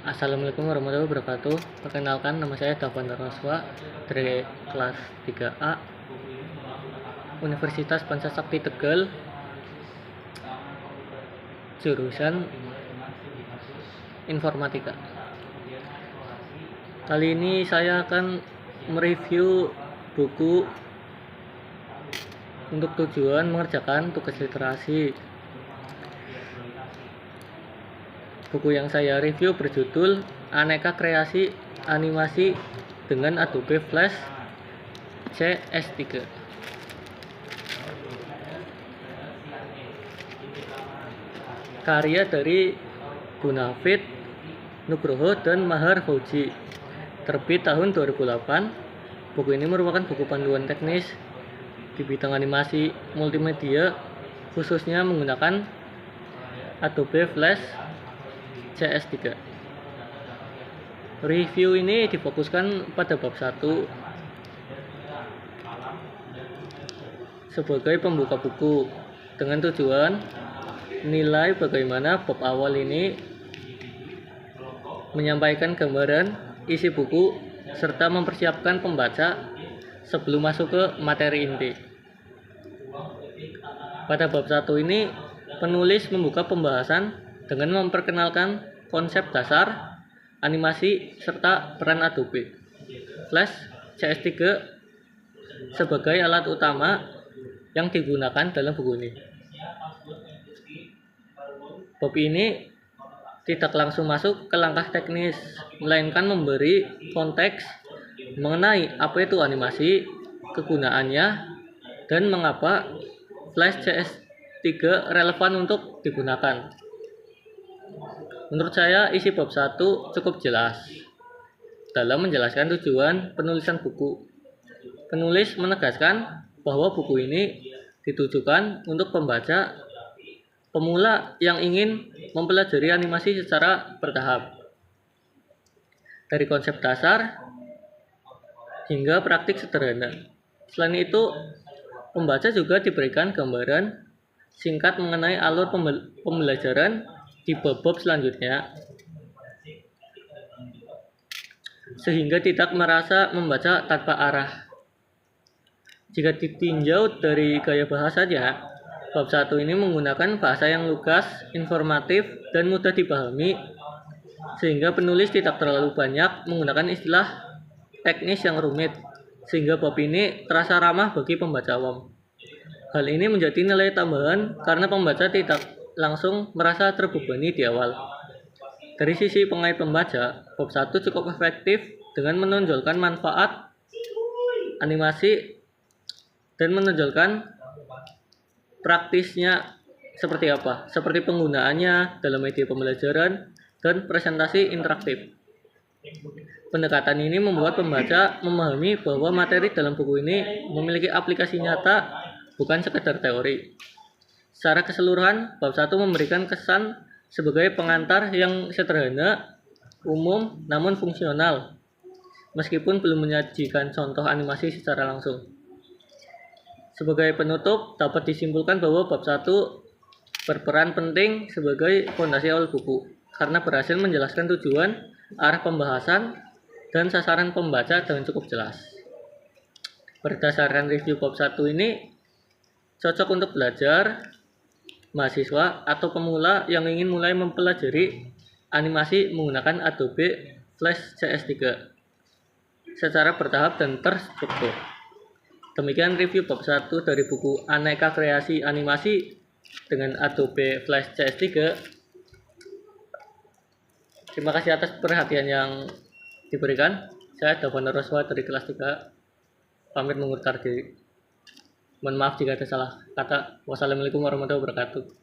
Assalamualaikum warahmatullahi wabarakatuh. Perkenalkan, nama saya Davan Roswa dari kelas 3A Universitas Pancasakti Tegal, jurusan Informatika. Kali ini saya akan mereview buku untuk tujuan mengerjakan tugas literasi. Buku yang saya review berjudul Aneka Kreasi Animasi dengan Adobe Flash CS3. Karya dari Gunafit Nugroho dan Mahar Fauji. Terbit tahun 2008. Buku ini merupakan buku panduan teknis di bidang animasi multimedia, khususnya menggunakan Adobe Flash CS3. Review ini difokuskan pada bab 1 sebagai pembuka buku, dengan tujuan nilai bagaimana bab awal ini menyampaikan gambaran isi buku serta mempersiapkan pembaca sebelum masuk ke materi inti. Pada bab 1 ini penulis membuka pembahasan dengan memperkenalkan konsep dasar animasi serta peran Adobe Flash CS3 sebagai alat utama yang digunakan dalam buku ini. Bab ini tidak langsung masuk ke langkah teknis, melainkan memberi konteks mengenai apa itu animasi, kegunaannya, dan mengapa Flash CS3 relevan untuk digunakan. Menurut saya, isi bab 1 cukup jelas dalam menjelaskan tujuan penulisan buku. Penulis menegaskan bahwa buku ini ditujukan untuk pembaca pemula yang ingin mempelajari animasi secara bertahap, dari konsep dasar hingga praktik sederhana. Selain itu, pembaca juga diberikan gambaran singkat mengenai alur pembelajaran di bab-bab selanjutnya, sehingga tidak merasa membaca tanpa arah. Jika ditinjau dari gaya bahasanya, bab 1 ini menggunakan bahasa yang lugas, informatif, dan mudah dipahami, sehingga penulis tidak terlalu banyak menggunakan istilah teknis yang rumit, sehingga bab ini terasa ramah bagi pembaca awam. Hal ini menjadi nilai tambahan karena pembaca tidak langsung merasa terbebani di awal. Dari sisi pengait pembaca, bab 1 cukup efektif dengan menonjolkan manfaat animasi dan menonjolkan praktisnya seperti apa, seperti penggunaannya dalam media pembelajaran dan presentasi interaktif. Pendekatan ini membuat pembaca memahami bahwa materi dalam buku ini memiliki aplikasi nyata, bukan sekedar teori. Secara keseluruhan, bab 1 memberikan kesan sebagai pengantar yang sederhana, umum, namun fungsional, meskipun belum menyajikan contoh animasi secara langsung. Sebagai penutup, dapat disimpulkan bahwa bab 1 berperan penting sebagai fondasi awal buku, karena berhasil menjelaskan tujuan, arah pembahasan, dan sasaran pembaca dengan cukup jelas. Berdasarkan review bab 1 ini, cocok untuk belajar, mahasiswa, atau pemula yang ingin mulai mempelajari animasi menggunakan Adobe Flash CS3 secara bertahap dan terstruktur. Demikian review bab 1 dari buku Aneka Kreasi Animasi dengan Adobe Flash CS3. Terima kasih atas perhatian yang diberikan. Saya Davan Roswa dari kelas 3, pamit mengundurkan diri. Mohon maaf jika ada salah kata. Wassalamualaikum warahmatullahi wabarakatuh.